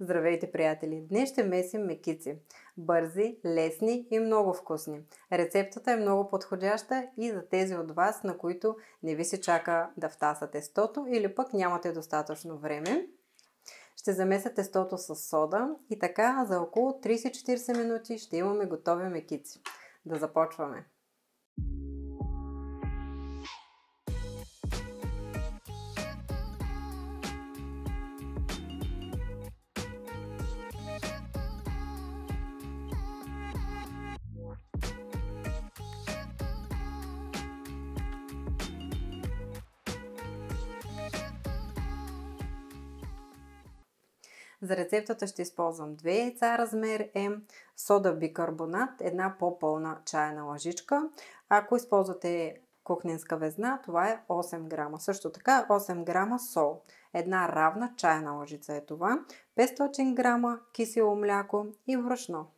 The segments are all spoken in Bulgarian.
Здравейте, приятели! Днес ще месим мекици. Бързи, лесни и много вкусни. Рецептата е много подходяща и за тези от вас, на които не ви се чака да втаса тестото или пък нямате достатъчно време. Ще замеся тестото с сода и така за около 30-40 минути ще имаме готови мекици. Да започваме! За рецептата ще използвам 2 яйца размер М, сода бикарбонат, една по-пълна чайна лъжичка. Ако използвате кухненска везна, това е 8 грама. Също така 8 грама сол. Една равна чайна лъжица е това. 500 грама кисело мляко и брашно.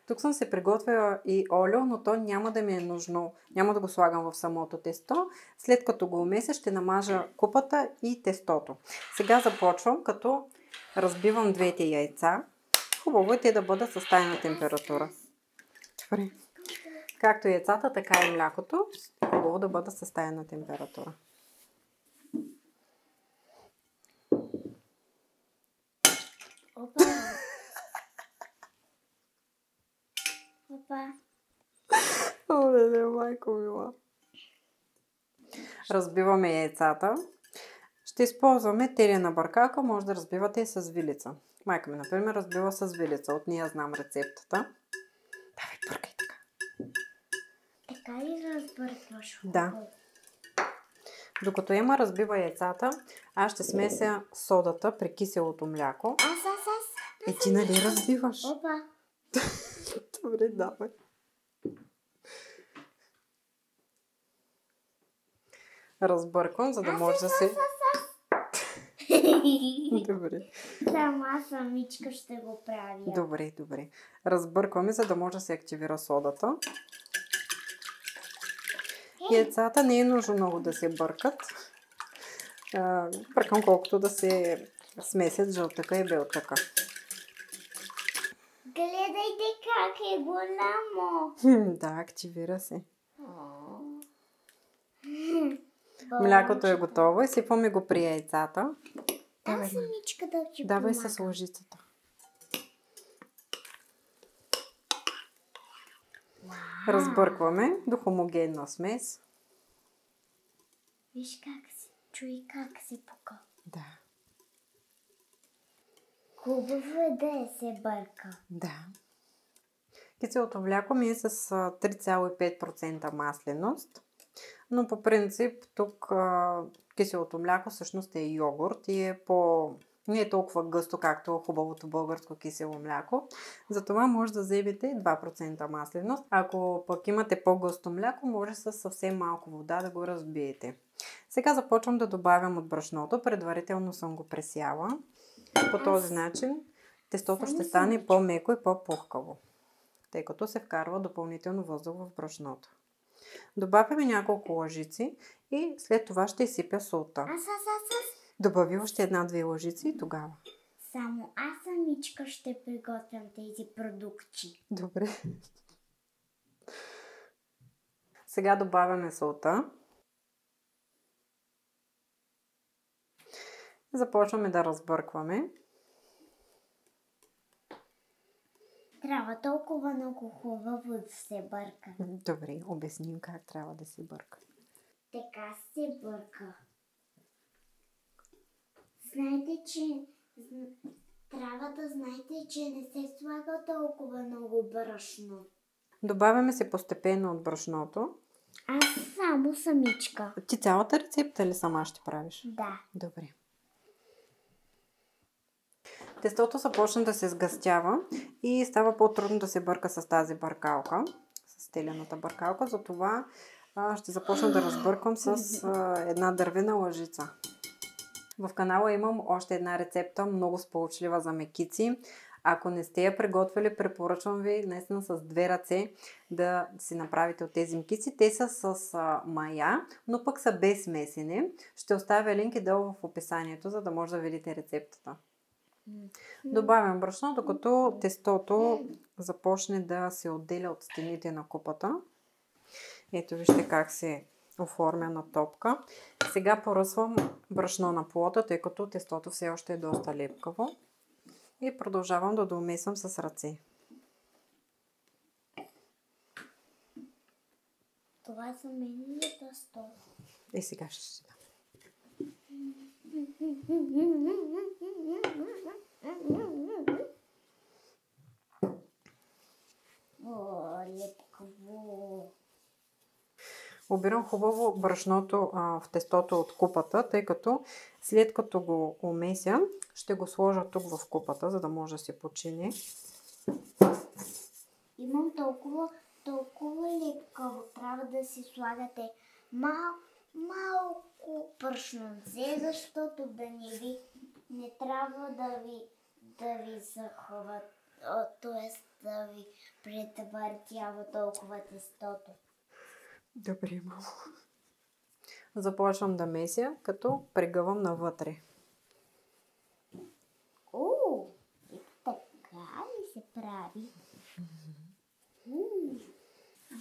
Тук съм се приготвила и олио, но то няма да ми е нужно, няма да го слагам в самото тесто. След като го умеся, ще намажа купата и тестото. Сега започвам, като разбивам двете яйца. Хубаво е те да бъдат с тайна температура. Добре. Както яйцата, така и млякото. Хубаво да бъдат с тайна температура. Опа! Опа! Оле, майко мила. Разбиваме яйцата. Ще използваме телена бъркалка, може да разбивате и с вилица. Майка ми, например, разбива с вилица. От нея знам рецептата. Давай, бъркай така. Така ли разбъркваш? Да. Докато има разбива яйцата, аз ще смеся содата при киселото мляко. Аз. Ти нали разбиваш? Опа! Добре, давай. Разбърквам, за да може да се... Добре. Сама самичка ще го правя. Добре. Разбъркваме, за да може да се активира содата. Яйцата не е нужно много да се бъркат. Бъркам колкото да се смесят жълтъка и белтъка. Гледайте как е голямо. Да, активира се. Млякото е готово и сипваме го при яйцата. Давай самичка да ти Давай помага. с лъжицата. Разбъркваме до хомогенна смес. Виж как си, чуй как си пука. Да. Хубаво е да се бърка. Да. Киселото мляко ми е с 3,5% масленост. Но по принцип тук киселото мляко всъщност е йогурт и не е толкова гъсто, както хубавото българско кисело мляко. Затова може да вземете 2% масленост. Ако пък имате по-гъсто мляко, може с съвсем малко вода да го разбиете. Сега започвам да добавям от брашното. Предварително съм го пресяла. По този начин тестото ще стане по-меко и по-пухкаво, тъй като се вкарва допълнително въздух в брашното. Добавяме няколко лъжици и след това ще изсипя солта. Добави още 1-2 лъжици и тогава. Само аз самичка ще приготвям тези продукти. Добре. Сега добавяме солта. Започваме да разбъркваме. Трябва толкова много хубаво да се бърка. Добре, обясним как трябва да се бърка. Така се бърка. Знаете, че трябва да знаете, че не се слага толкова много брашно. Добавяме се постепенно от брашното. Аз само самичка. Ти цялата рецепта ли сама ще правиш? Да. Добре. Тестото започна да се сгъстява и става по-трудно да се бърка с тази бъркалка, с телената бъркалка. Затова ще започна да разбърквам с една дървена лъжица. В канала имам още една рецепта, много сполучлива за мекици. Ако не сте я приготвили, препоръчвам ви наистина с 2 ръце да си направите от тези мекици. Те са с мая, но пък са без месене. Ще оставя линки долу в описанието, за да може да видите рецептата. Добавям брашно, докато тестото започне да се отделя от стените на купата. Ето вижте как се оформя на топка. Сега поръсвам брашно на плота, тъй като тестото все още е доста лепкаво. И продължавам да домесвам с ръце. Това за мен е тесто. И сега ще си дам. О, лепкаво. Обирам хубаво брашното в тестото от купата, тъй като след като го умеся, ще го сложа тук в купата, за да може да се почини. Имам толкова лепкаво. Трябва да си слагате малко пръшнонце, защото не трябва да ви захват, т.е. да ви претвъртява толкова тестото. Добре, мамо. Започвам да меся, като прегъвам навътре. И така ли се прави?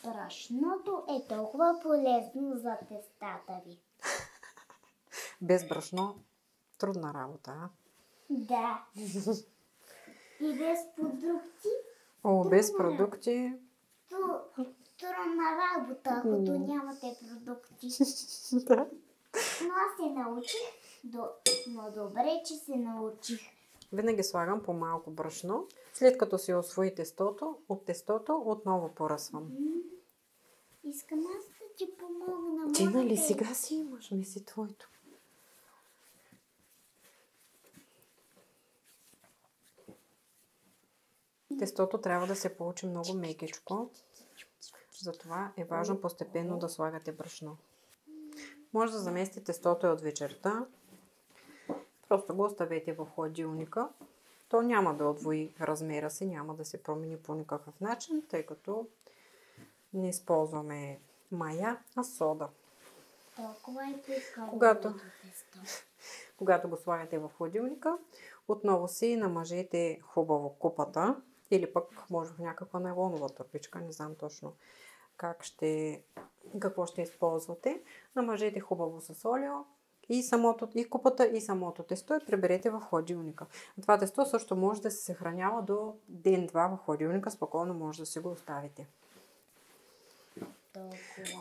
Брашното е толкова полезно за тестата ви. Без брашно трудна работа, а? Да. И без продукти? Без продукти. Трудна работа, ако нямате продукти. Да. Но аз се научих. Но добре, че се научих. Винаги слагам по малко брашно. След като си освои от тестото отново поръсвам. Искам аз да ти помогна. Ти нали сега си имаш, мисли твоето. Тестото трябва да се получи много мекичко. Затова е важно постепенно да слагате брашно. Може да заместите тестото от вечерта. Просто го оставете в хладилника. То няма да отвои размера си, няма да се промени по никакъв начин, тъй като не използваме мая, а сода. Толкова е пускало тесто. Когато го слагате в хладилника, отново си намажете хубаво купата или пък може в някаква найлонова турбичка, не знам точно какво ще използвате. Намажете хубаво с олио и купата и самото тесто и приберете в хладилника. Това тесто също може да се съхранява до ден-два в хладилника, спокойно може да си го оставите.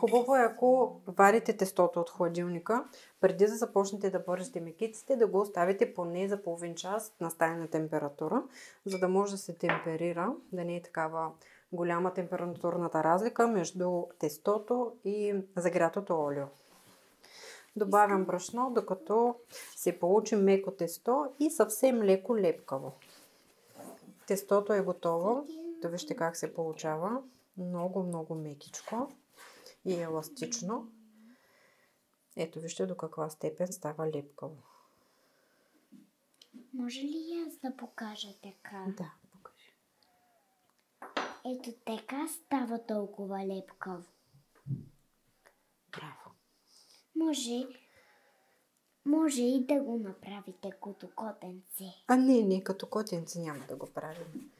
Хубаво е, ако варите тестото от хладилника, преди да започнете да бържете мекиците, да го оставите поне за половин час на стайна температура, за да може да се темперира, да не е такава голяма температурната разлика между тестото и загрятото олио. Добавям брашно, докато се получи меко тесто и съвсем леко лепкаво. Тестото е готово. Да вижте как се получава. Много мекичко и еластично. Ето вижте до каква степен става лепкаво. Може ли аз да покажа така? Да, покажи. Ето така става толкова лепкаво. Браво. Може и да го направите като котенце. Не, като котенце няма да го правим.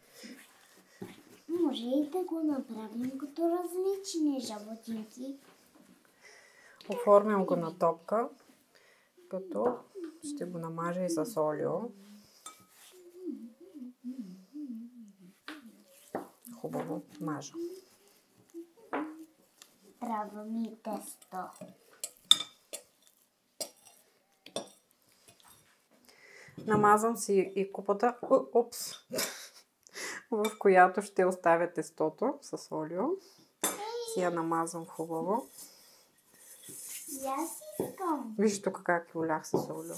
Може и да го направим като различни животинки. Оформям го на топка, като ще го намажа и с олио. Хубаво мажа. Трябва ми тесто. Намазвам си и купата, в която ще оставя тестото с олио. Си я намазвам хубаво. И аз искам. Виж тук как олях с олио.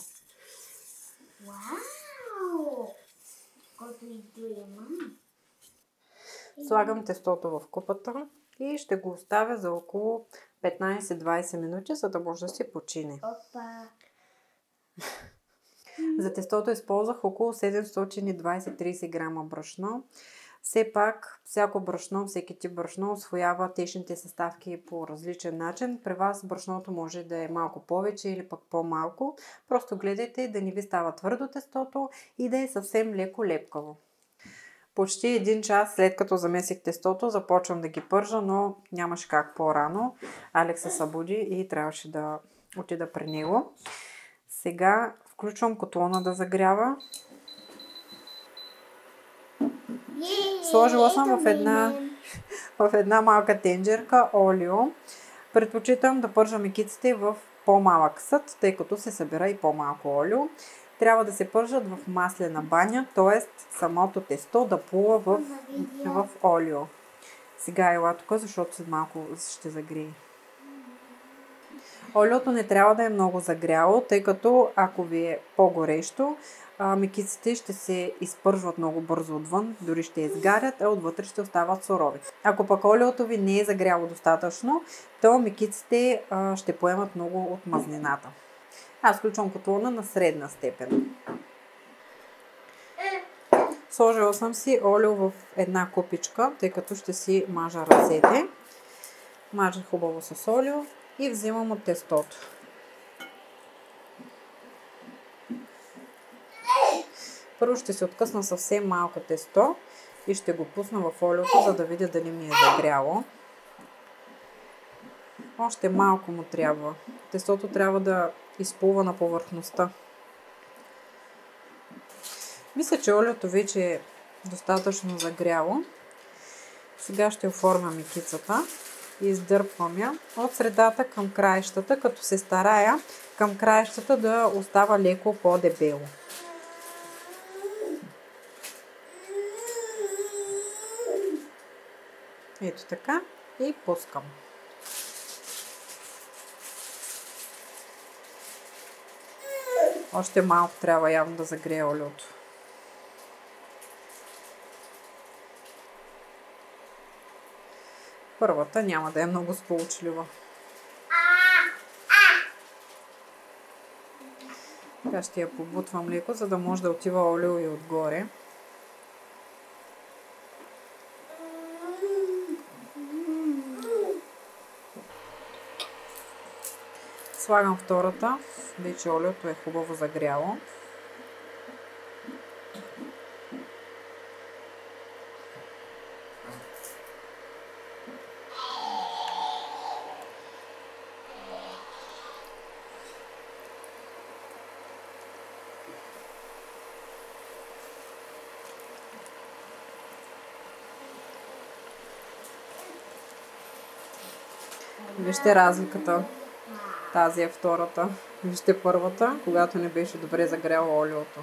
Вау! Който и доема. Слагам тестото в купата и ще го оставя за около 15-20 минути, за да може да се почине. Опа! За тестото използвах около 720-30 грама брашно. Все пак, всяко брашно, всеки тип брашно усвоява течните съставки по различен начин. При вас брашното може да е малко повече или пък по-малко. Просто гледайте да не ви става твърдо тестото и да е съвсем леко лепкаво. Почти 1 час след като замесих тестото, започвам да ги пържа, но нямаше как по-рано. Алекс се събуди и трябваше да отида при него. Сега включвам котлона да загрява. Сложила съм в една малка тенджерка олио. Предпочитам да пържа мекиците в по-малък съд, тъй като се събира и по-малко олио. Трябва да се пържат в маслена баня, т.е. самото тесто да плува в олио. Сега ела тук, защото след малко ще загрее. Олиото не трябва да е много загряло, тъй като ако ви е по-горещо, мекиците ще се изпържват много бързо отвън, дори ще изгарят, а отвътре ще остават сурови. Ако пък олиото ви не е загряло достатъчно, то мекиците ще поемат много от мазнината. Аз включвам котлона на средна степен. Сложила съм си олио в една купичка, тъй като ще си мажа ръцете. Мажа хубаво с олио и взимам от тестото. Първо ще се откъсна съвсем малко тесто и ще го пусна в олиото, за да видя дали ми е загряло. Още малко му трябва. Тестото трябва да изплува на повърхността. Мисля, че олиото вече е достатъчно загряло. Сега ще оформя мекицата и издърпвам я от средата към краищата, като се старая към краищата да остава леко по-дебело. Ето така и пускам. Още малко трябва явно да загрее олиото. Първата няма да е много сполучлива. Сега ще я побутвам леко, за да може да отива олио и отгоре. Слагам втората. Вече олиото е хубаво загряло. Вижте разликата. Тази е втората. Вижте първата, когато не беше добре загряло олиото.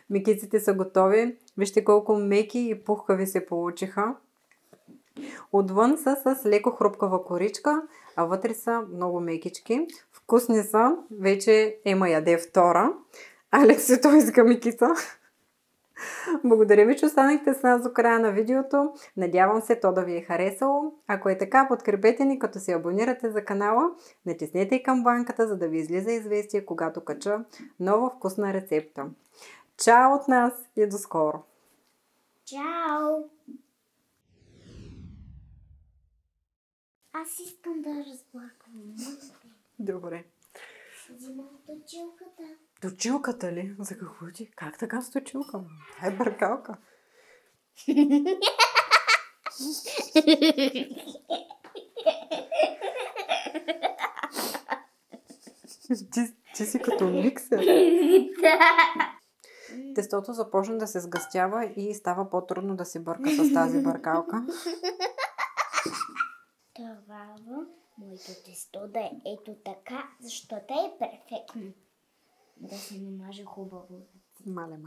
Мекиците са готови. Вижте колко меки и пухкави се получиха. Отвън са с леко хрупкава коричка, а вътре са много мекички. Вкусни са. Вече Ема яде втора. Алекс той иска мекица. Благодаря ви, че останахте с нас до края на видеото. Надявам се то да ви е харесало. Ако е така, подкрепете ни като се абонирате за канала. Натиснете и камбанката, за да ви излиза известие, когато кача нова вкусна рецепта. Чао от нас и до скоро! Чао! Аз искам да разплаквам. Добре. Взимам точилката. Точилката ли? За какво ти? Как така с точилка? Това е бъркалка. Ти си като миксер. Тестото започна да се сгъстява и става по-трудно да се бърка с тази бъркалка. Трябва моето тесто да е ето така, защото е перфектно. Да се намаже хубаво. Мале.